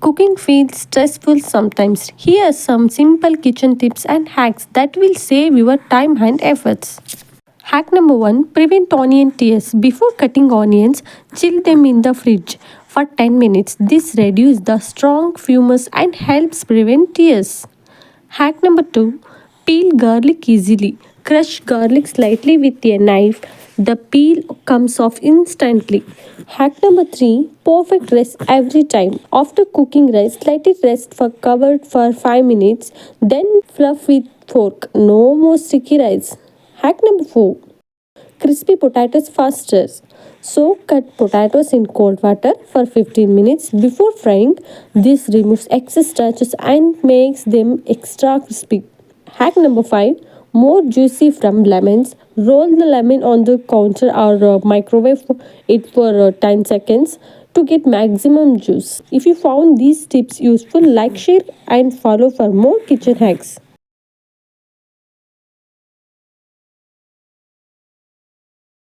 Cooking feels stressful sometimes. Here are some simple kitchen tips and hacks that will save your time and efforts. Hack number 1, prevent onion tears. Before cutting onions, chill them in the fridge for 10 minutes. This reduces the strong fumes and helps prevent tears. Hack number 2, peel garlic easily. Crush garlic slightly with a knife. The peel comes off instantly. Hack number 3, perfect rest every time. After cooking rice, let it rest for covered for 5 minutes. Then fluff with fork. No more sticky rice. Hack number 4, crispy potatoes faster. So cut potatoes in cold water for 15 minutes before frying. This removes excess starches and makes them extra crispy. Hack number 5, more juicy from lemons. Roll the lemon on the counter or microwave it for 10 seconds to get maximum juice. If you found these tips useful, like, share and follow for more kitchen hacks.